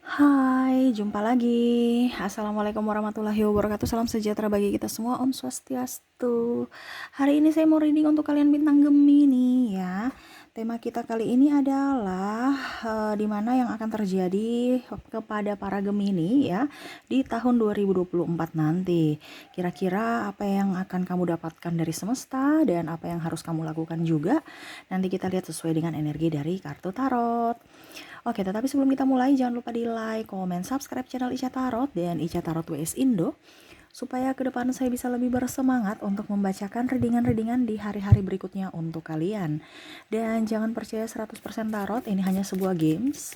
Hai, jumpa lagi. Assalamualaikum warahmatullahi wabarakatuh. Salam sejahtera bagi kita semua. Om Swastiastu. Hari ini saya mau reading untuk kalian bintang Gemini ya. Tema kita kali ini adalah di mana yang akan terjadi kepada para Gemini ya di tahun 2024 nanti. Kira-kira apa yang akan kamu dapatkan dari semesta dan apa yang harus kamu lakukan juga. Nanti kita lihat sesuai dengan energi dari kartu tarot. Oke, tetapi sebelum kita mulai, jangan lupa di like, komen, subscribe channel Ica Tarot dan Ica Tarot WS Indo, supaya ke depan saya bisa lebih bersemangat untuk membacakan readingan-readingan di hari-hari berikutnya untuk kalian. Dan jangan percaya 100% tarot, ini hanya sebuah games.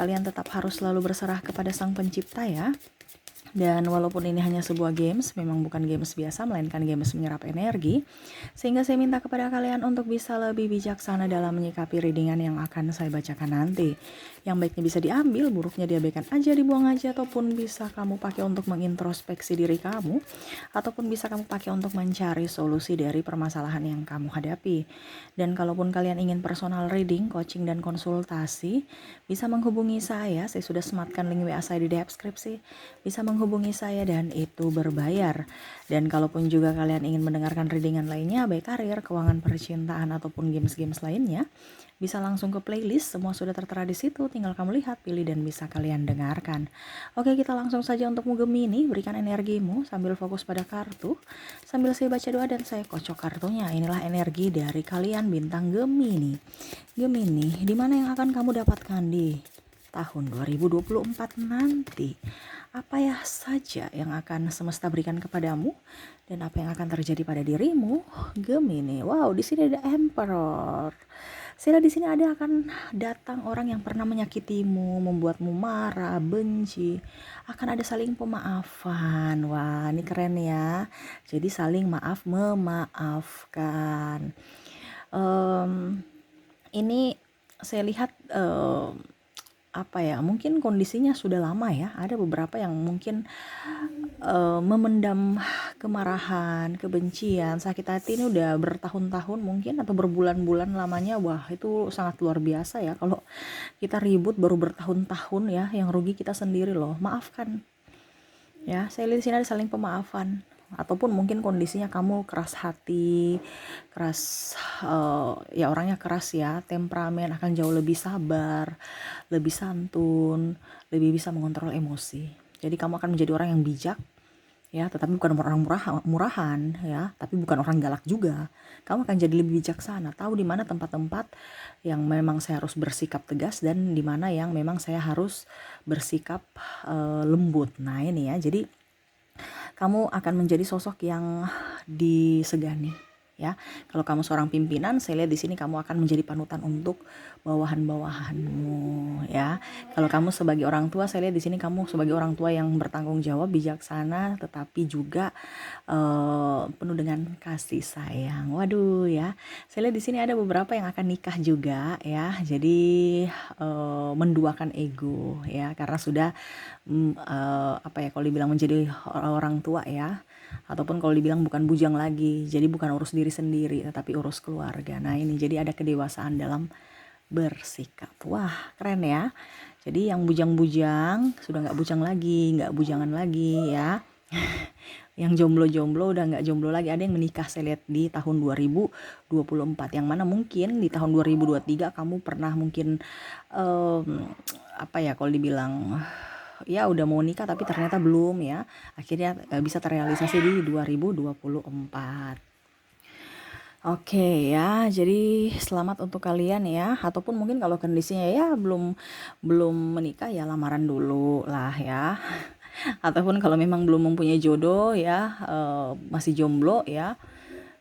Kalian tetap harus selalu berserah kepada Sang Pencipta ya. Dan walaupun ini hanya sebuah games, memang bukan games biasa, melainkan games menyerap energi. Sehingga saya minta kepada kalian untuk bisa lebih bijaksana dalam menyikapi readingan yang akan saya bacakan nanti. Yang baiknya bisa diambil, buruknya diabaikan aja, dibuang aja, ataupun bisa kamu pakai untuk mengintrospeksi diri kamu, ataupun bisa kamu pakai untuk mencari solusi dari permasalahan yang kamu hadapi. Dan kalaupun kalian ingin personal reading, coaching, dan konsultasi, bisa menghubungi saya sudah sematkan link WA saya di deskripsi. Bisa menghubungi saya dan itu berbayar. Dan kalaupun juga kalian ingin mendengarkan readingan lainnya, baik karir, keuangan, percintaan, ataupun games-games lainnya, bisa langsung ke playlist, semua sudah tertera di situ, tinggal kamu lihat, pilih, dan bisa kalian dengarkan. Oke, kita langsung saja untukmu Gemini, berikan energimu sambil fokus pada kartu, sambil saya baca doa dan saya kocok kartunya. Inilah energi dari kalian bintang Gemini. Gemini, di mana yang akan kamu dapatkan di tahun 2024 nanti? Apa ya saja yang akan semesta berikan kepadamu dan apa yang akan terjadi pada dirimu, Gemini? Wow, di sini ada Emperor. Sila di sini ada akan datang orang yang pernah menyakitimu, membuatmu marah, benci. Akan ada saling pemaafan. Wah, ini keren ya. Jadi saling maaf memaafkan. Ini saya lihat apa ya, mungkin kondisinya sudah lama ya. Ada beberapa yang mungkin memendam kemarahan, kebencian, sakit hati ini udah bertahun-tahun mungkin atau berbulan-bulan lamanya. Wah, itu sangat luar biasa ya kalau kita ribut baru bertahun-tahun ya, yang rugi kita sendiri loh. Maafkan. Ya, saya lihat di sini ada saling pemaafan. Ataupun mungkin kondisinya kamu keras hati, keras ya orangnya keras ya, temperamen, akan jauh lebih sabar, lebih santun, lebih bisa mengontrol emosi. Jadi kamu akan menjadi orang yang bijak ya, tetapi bukan orang murahan ya, tapi bukan orang galak juga. Kamu akan jadi lebih bijaksana, tahu di mana tempat-tempat yang memang saya harus bersikap tegas dan di mana yang memang saya harus bersikap lembut. Nah, ini ya. Jadi kamu akan menjadi sosok yang disegani ya. Kalau kamu seorang pimpinan, saya lihat di sini kamu akan menjadi panutan untuk bawahan-bawahanmu ya. Kalau kamu sebagai orang tua, saya lihat di sini kamu sebagai orang tua yang bertanggung jawab, bijaksana, tetapi juga penuh dengan kasih sayang. Waduh ya. Saya lihat di sini ada beberapa yang akan nikah juga ya. Jadi menduakan ego ya, karena sudah apa ya, kalau dibilang menjadi orang tua ya, ataupun kalau dibilang bukan bujang lagi, jadi bukan urus diri sendiri tetapi urus keluarga. Nah, ini jadi ada kedewasaan dalam bersikap. Wah, keren ya. Jadi yang bujang-bujang sudah nggak bujang lagi, nggak bujangan lagi ya. Yang jomblo-jomblo udah nggak jomblo lagi, ada yang menikah saya lihat di tahun 2024, yang mana mungkin di tahun 2023 kamu pernah mungkin apa ya, kalau dibilang ya udah mau nikah tapi ternyata belum ya, akhirnya bisa terrealisasi di 2024. Oke ya, jadi selamat untuk kalian ya. Ataupun mungkin kalau kondisinya ya belum belum menikah, ya lamaran dulu lah ya. Ataupun kalau memang belum mempunyai jodoh ya, masih jomblo ya,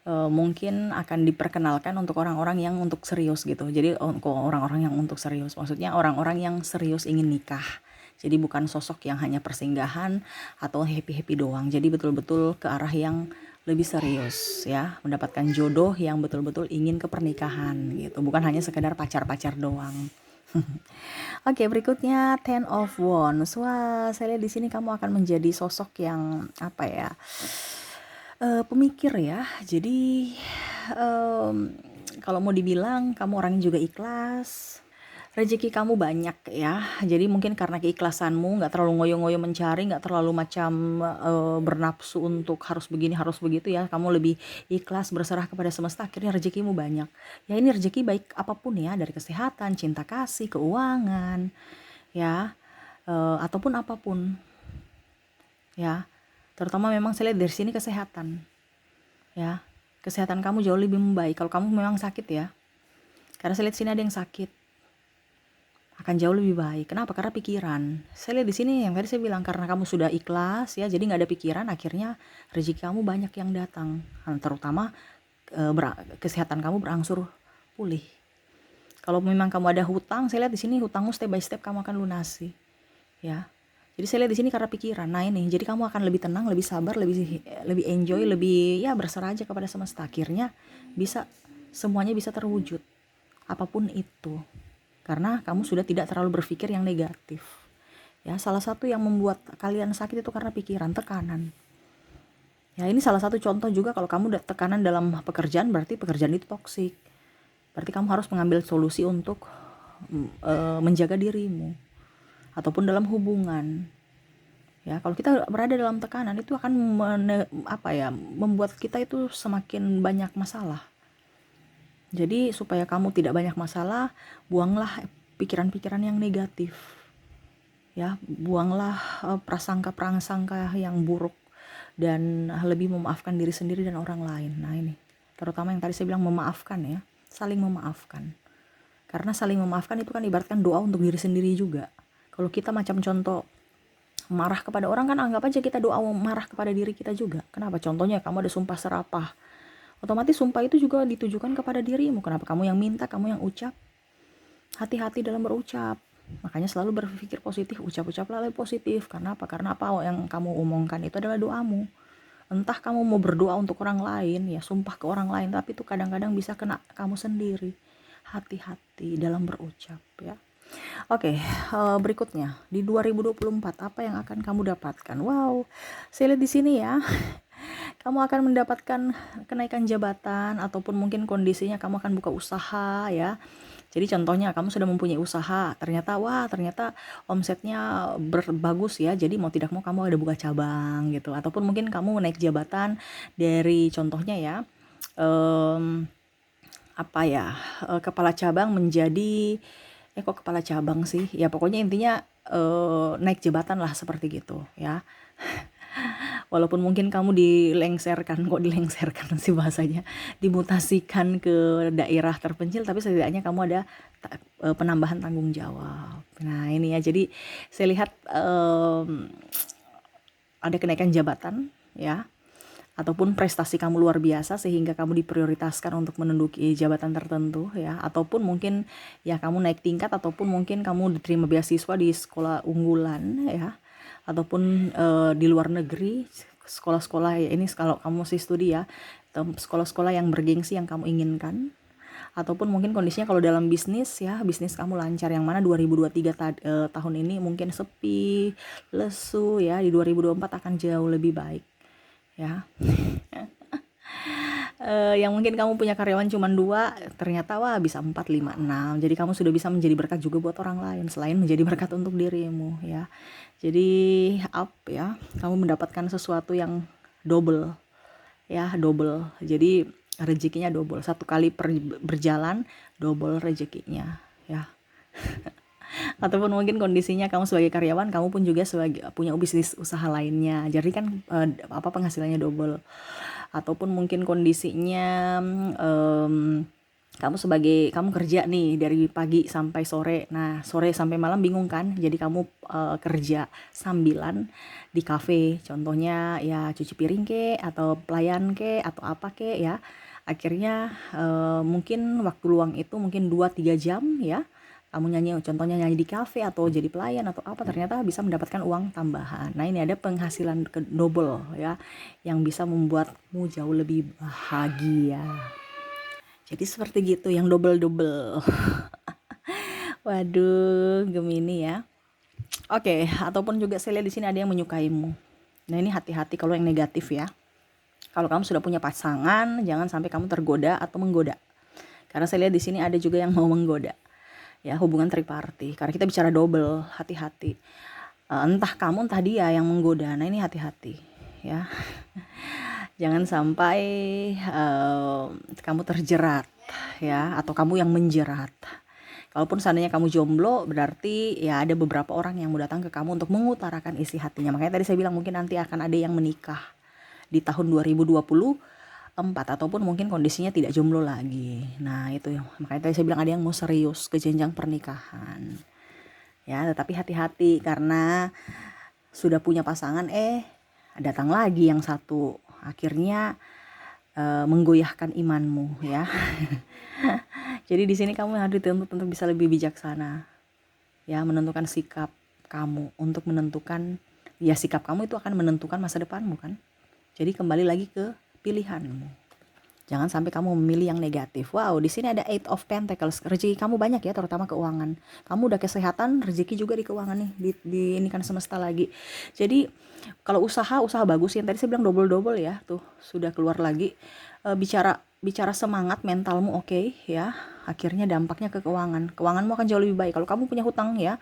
mungkin akan diperkenalkan untuk orang-orang yang untuk serius gitu. Jadi untuk orang-orang yang untuk serius, maksudnya orang-orang yang serius ingin nikah. Jadi bukan sosok yang hanya persinggahan atau happy-happy doang. Jadi betul-betul ke arah yang lebih serius ya, mendapatkan jodoh yang betul-betul ingin ke pernikahan gitu, bukan hanya sekedar pacar-pacar doang. Oke, berikutnya Ten of Wands. Wah, saya lihat di sini kamu akan menjadi sosok yang apa ya? Pemikir ya. Jadi kalau mau dibilang kamu orangnya juga ikhlas, rezeki kamu banyak ya. Jadi mungkin karena keikhlasanmu, nggak terlalu ngoyo-ngoyo mencari, nggak terlalu macam bernafsu untuk harus begini harus begitu ya. Kamu lebih ikhlas berserah kepada semesta, akhirnya rezekimu banyak. Ya ini rezeki baik apapun ya, dari kesehatan, cinta kasih, keuangan, ya, ataupun apapun ya. Terutama memang saya lihat dari sini kesehatan ya. Kesehatan kamu jauh lebih membaik kalau kamu memang sakit ya. Karena saya lihat sini ada yang sakit, akan jauh lebih baik. Kenapa? Karena pikiran. Saya lihat di sini yang tadi saya bilang, karena kamu sudah ikhlas ya, jadi nggak ada pikiran, akhirnya rezeki kamu banyak yang datang. Terutama kesehatan kamu berangsur pulih. Kalau memang kamu ada hutang, saya lihat di sini hutangmu step by step kamu akan lunasi. Ya. Jadi saya lihat di sini karena pikiran. Nah ini, jadi kamu akan lebih tenang, lebih sabar, lebih enjoy, lebih ya berserah aja kepada semesta. Akhirnya semuanya bisa terwujud. Apapun itu. Karena kamu sudah tidak terlalu berpikir yang negatif. Ya, salah satu yang membuat kalian sakit itu karena pikiran, tekanan. Ya, ini salah satu contoh juga kalau kamu udah tekanan dalam pekerjaan, berarti pekerjaan itu toksik. Berarti kamu harus mengambil solusi untuk menjaga dirimu. Ataupun dalam hubungan. Ya, kalau kita berada dalam tekanan itu akan membuat kita itu semakin banyak masalah. Jadi supaya kamu tidak banyak masalah, buanglah pikiran-pikiran yang negatif. Ya, buanglah prasangka-prasangka yang buruk dan lebih memaafkan diri sendiri dan orang lain. Nah, ini terutama yang tadi saya bilang memaafkan ya, saling memaafkan. Karena saling memaafkan itu kan ibaratkan doa untuk diri sendiri juga. Kalau kita macam contoh marah kepada orang, kan anggap aja kita doa marah kepada diri kita juga. Kenapa? Contohnya kamu ada sumpah serapah, otomatis sumpah itu juga ditujukan kepada dirimu. Kenapa? Kamu yang minta, kamu yang ucap. Hati-hati dalam berucap. Makanya selalu berpikir positif, ucap-ucaplah lebih positif. Karena apa? Karena apa yang kamu omongkan itu adalah doamu. Entah kamu mau berdoa untuk orang lain, ya sumpah ke orang lain, tapi itu kadang-kadang bisa kena kamu sendiri. Hati-hati dalam berucap ya. Oke, berikutnya di 2024 apa yang akan kamu dapatkan? Wow, saya lihat di sini ya. Kamu akan mendapatkan kenaikan jabatan, ataupun mungkin kondisinya kamu akan buka usaha ya. Jadi contohnya kamu sudah mempunyai usaha, ternyata omsetnya bagus ya. Jadi mau tidak mau kamu ada buka cabang gitu. Ataupun mungkin kamu naik jabatan dari contohnya ya, kepala cabang menjadi kok kepala cabang sih? Ya pokoknya intinya naik jabatan lah seperti gitu ya. Walaupun mungkin kamu dilengserkan sih bahasanya, dimutasikan ke daerah terpencil, tapi setidaknya kamu ada penambahan tanggung jawab. Nah ini ya, jadi saya lihat ada kenaikan jabatan ya, ataupun prestasi kamu luar biasa sehingga kamu diprioritaskan untuk menduduki jabatan tertentu ya, ataupun mungkin ya kamu naik tingkat, ataupun mungkin kamu diterima beasiswa di sekolah unggulan ya, ataupun di luar negeri, sekolah-sekolah ya, ini kalau kamu masih studi ya, sekolah-sekolah yang bergengsi yang kamu inginkan. Ataupun mungkin kondisinya kalau dalam bisnis ya, bisnis kamu lancar, yang mana 2023 tahun ini mungkin sepi, lesu ya, di 2024 akan jauh lebih baik ya. Yang mungkin kamu punya karyawan cuma 2, ternyata bisa 4, 5, 6. Jadi kamu sudah bisa menjadi berkat juga buat orang lain, selain menjadi berkat untuk dirimu ya. Jadi ya, kamu mendapatkan sesuatu yang double ya, double. Jadi rezekinya double, satu kali berjalan double rezekinya ya. Ataupun mungkin kondisinya kamu sebagai karyawan, kamu pun juga punya bisnis usaha lainnya, jadi kan penghasilannya double. Ataupun mungkin kondisinya kamu kerja nih dari pagi sampai sore, nah sore sampai malam bingung kan, jadi kamu kerja sambilan di kafe, contohnya ya cuci piring atau pelayan atau apa ya. Akhirnya mungkin waktu luang itu mungkin 2-3 jam ya, kamu contohnya nyanyi di kafe atau jadi pelayan atau apa, ternyata bisa mendapatkan uang tambahan. Nah ini ada penghasilan double ya, yang bisa membuatmu jauh lebih bahagia. Jadi seperti gitu, yang double-double. Waduh, Gemini ya. Oke, ataupun juga saya lihat di sini ada yang menyukaimu. Nah ini hati-hati kalau yang negatif ya. Kalau kamu sudah punya pasangan, jangan sampai kamu tergoda atau menggoda. Karena saya lihat di sini ada juga yang mau menggoda. ya, hubungan triparty. Karena kita bicara double, hati-hati. Entah kamu entah dia yang menggoda. Nah, ini hati-hati ya. Jangan sampai kamu terjerat ya, atau kamu yang menjerat. Kalaupun seandainya kamu jomblo, berarti ya ada beberapa orang yang mau datang ke kamu untuk mengutarakan isi hatinya. Makanya tadi saya bilang mungkin nanti akan ada yang menikah di tahun 2024, ataupun mungkin kondisinya tidak jomblo lagi. Nah itu ya, makanya tadi saya bilang ada yang mau serius ke jenjang pernikahan. Ya, tetapi hati-hati karena sudah punya pasangan, datang lagi yang satu. Akhirnya menggoyahkan imanmu ya. Jadi di sini kamu harus dituntut untuk bisa lebih bijaksana ya, menentukan sikap kamu, untuk menentukan ya, sikap kamu itu akan menentukan masa depanmu kan. Jadi kembali lagi ke pilihanmu. Jangan sampai kamu memilih yang negatif. Wow, di sini ada Eight of Pentacles. Rezeki kamu banyak ya, terutama keuangan. Kamu udah kesehatan, rezeki juga di keuangan nih. Di ini kan semesta lagi. Jadi kalau usaha bagus. Yang tadi saya bilang double ya. Tuh, sudah keluar lagi. Bicara semangat, mentalmu oke ya. Akhirnya dampaknya ke keuangan. Keuanganmu akan jauh lebih baik. Kalau kamu punya hutang ya,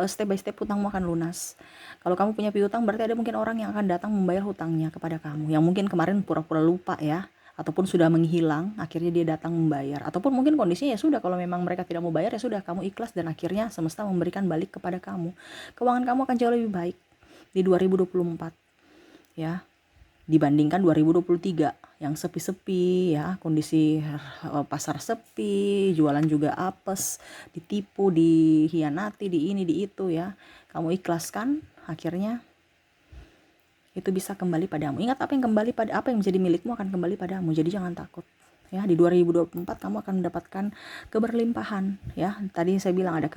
step by step hutangmu akan lunas. Kalau kamu punya piutang, berarti ada mungkin orang yang akan datang membayar hutangnya kepada kamu. Yang mungkin kemarin pura-pura lupa ya, ataupun sudah menghilang, akhirnya dia datang membayar. Ataupun mungkin kondisinya ya sudah, kalau memang mereka tidak mau bayar ya sudah, kamu ikhlas dan akhirnya semesta memberikan balik kepada kamu. Keuangan kamu akan jauh lebih baik di 2024 ya, dibandingkan 2023 yang sepi-sepi ya, kondisi pasar sepi, jualan juga apes, ditipu, dihianati, di ini di itu ya. Kamu ikhlaskan, akhirnya itu bisa kembali padamu. Ingat, apa yang menjadi milikmu akan kembali padamu. Jadi jangan takut ya. Di 2024 kamu akan mendapatkan keberlimpahan ya. Tadi saya bilang ada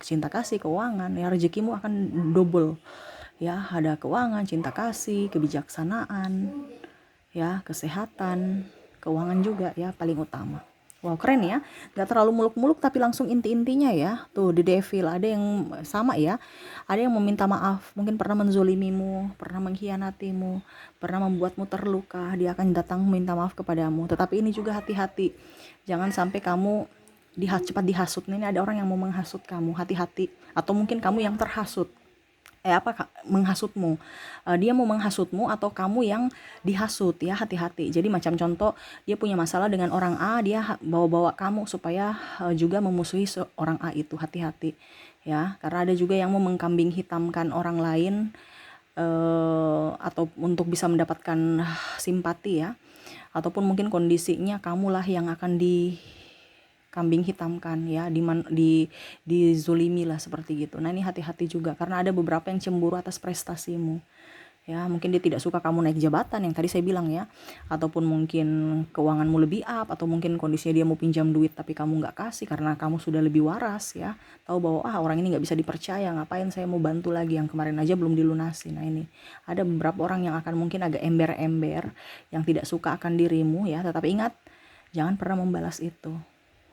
cinta kasih, keuangan ya, rezekimu akan double ya. Ada keuangan, cinta kasih, kebijaksanaan ya, kesehatan, keuangan juga ya, paling utama. Wow, keren ya. Gak terlalu muluk-muluk tapi langsung inti-intinya ya. Tuh di Devil ada yang sama ya. Ada yang meminta maaf, mungkin pernah menzolimimu, pernah mengkhianatimu, pernah membuatmu terluka. Dia akan datang meminta maaf kepadamu. Tetapi ini juga hati-hati. Jangan sampai kamu cepat dihasut. Ini ada orang yang mau menghasut kamu. Hati-hati. Atau mungkin kamu yang terhasut. Menghasutmu. Dia mau menghasutmu atau kamu yang dihasut ya, hati-hati. Jadi macam contoh, dia punya masalah dengan orang A, dia bawa-bawa kamu supaya juga memusuhi orang A itu. Hati-hati ya, karena ada juga yang mau mengkambing hitamkan orang lain atau untuk bisa mendapatkan simpati ya, ataupun mungkin kondisinya kamulah yang akan kambing hitamkan ya, dizolimi lah seperti gitu. Nah ini hati-hati juga karena ada beberapa yang cemburu atas prestasimu ya. Mungkin dia tidak suka kamu naik jabatan yang tadi saya bilang ya, ataupun mungkin keuanganmu lebih up, atau mungkin kondisinya dia mau pinjam duit tapi kamu nggak kasih karena kamu sudah lebih waras ya, tahu bahwa orang ini nggak bisa dipercaya, ngapain saya mau bantu lagi, yang kemarin aja belum dilunasi. Nah ini ada beberapa orang yang akan mungkin agak ember-ember, yang tidak suka akan dirimu ya. Tetapi ingat, jangan pernah membalas itu.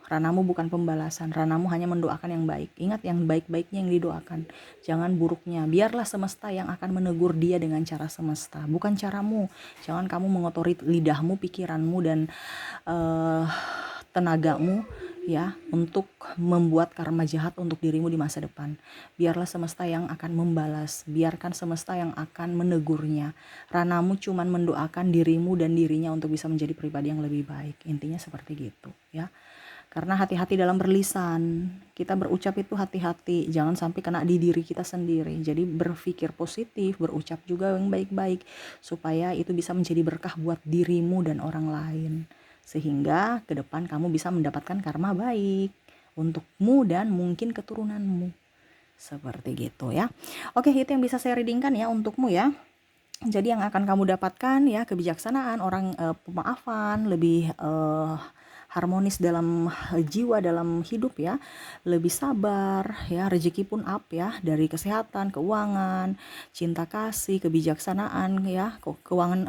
Ranamu bukan pembalasan, ranamu hanya mendoakan yang baik. Ingat, yang baik-baiknya yang didoakan, jangan buruknya. Biarlah semesta yang akan menegur dia dengan cara semesta, bukan caramu. Jangan kamu mengotori lidahmu, pikiranmu, dan tenagamu ya untuk membuat karma jahat untuk dirimu di masa depan. Biarlah semesta yang akan membalas, biarkan semesta yang akan menegurnya. Ranamu cuman mendoakan dirimu dan dirinya untuk bisa menjadi pribadi yang lebih baik. Intinya seperti gitu ya. Karena hati-hati dalam berlisan, kita berucap itu hati-hati, jangan sampai kena di diri kita sendiri. Jadi berpikir positif, berucap juga yang baik-baik, supaya itu bisa menjadi berkah buat dirimu dan orang lain. Sehingga ke depan kamu bisa mendapatkan karma baik untukmu dan mungkin keturunanmu. Seperti gitu ya. Oke, itu yang bisa saya readingkan ya untukmu ya. Jadi yang akan kamu dapatkan ya, kebijaksanaan, orang pemaafan, lebih harmonis dalam jiwa, dalam hidup ya, lebih sabar ya, rezeki pun up ya, dari kesehatan, keuangan, cinta kasih, kebijaksanaan ya, keuangan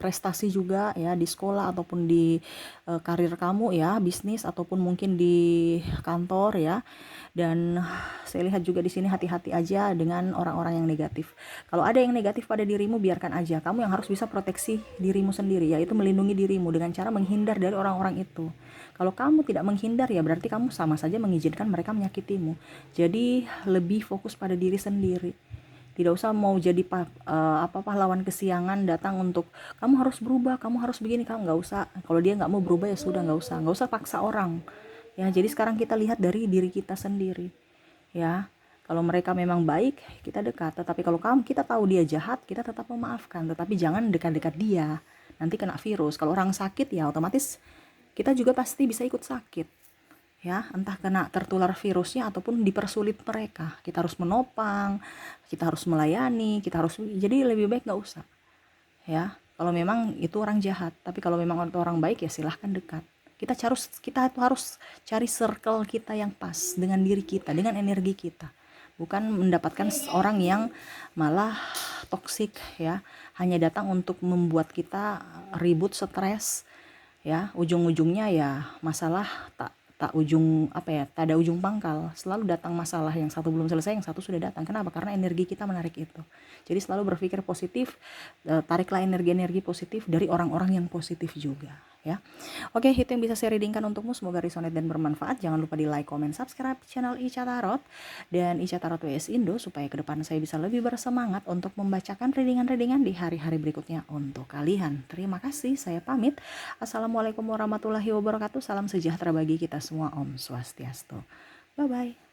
prestasi juga ya, di sekolah ataupun di karir kamu ya, bisnis ataupun mungkin di kantor ya. Dan saya lihat juga di sini hati-hati aja dengan orang-orang yang negatif. Kalau ada yang negatif pada dirimu, biarkan aja. Kamu yang harus bisa proteksi dirimu sendiri, yaitu melindungi dirimu dengan cara menghindar dari orang-orang orang itu. Kalau kamu tidak menghindar, ya berarti kamu sama saja mengizinkan mereka menyakitimu. Jadi lebih fokus pada diri sendiri. Tidak usah mau jadi pahlawan kesiangan datang untuk kamu harus berubah, kamu harus begini, kamu nggak usah. Kalau dia nggak mau berubah ya sudah, nggak usah paksa orang. Ya, jadi sekarang kita lihat dari diri kita sendiri. Ya, kalau mereka memang baik, kita dekat. Tetapi kalau kita tahu dia jahat, kita tetap memaafkan. Tetapi jangan dekat-dekat dia. Nanti kena virus. Kalau orang sakit ya otomatis kita juga pasti bisa ikut sakit. Ya, entah kena tertular virusnya ataupun dipersulit mereka. Kita harus menopang, kita harus melayani, jadi lebih baik nggak usah. Ya, kalau memang itu orang jahat. Tapi kalau memang orang baik ya silahkan dekat. Kita harus cari circle kita yang pas dengan diri kita, dengan energi kita. Bukan mendapatkan orang yang malah toksik, ya, hanya datang untuk membuat kita ribut, stres, ya, ujung-ujungnya ya masalah tak tak ujung apa ya tak ada ujung pangkal. Selalu datang masalah, yang satu belum selesai yang satu sudah datang. Kenapa? Karena energi kita menarik itu. Jadi selalu berpikir positif, tariklah energi-energi positif dari orang-orang yang positif juga, ya. Oke, itu yang bisa saya readingkan untukmu. Semoga resonate dan bermanfaat. Jangan lupa di like, comment, subscribe channel Ica Tarot dan Ica Tarot WS Indo, supaya ke depan saya bisa lebih bersemangat untuk membacakan readingan-readingan di hari-hari berikutnya untuk kalian. Terima kasih, saya pamit. Assalamualaikum warahmatullahi wabarakatuh. Salam sejahtera bagi kita semua. Om Swastiastu. Bye-bye.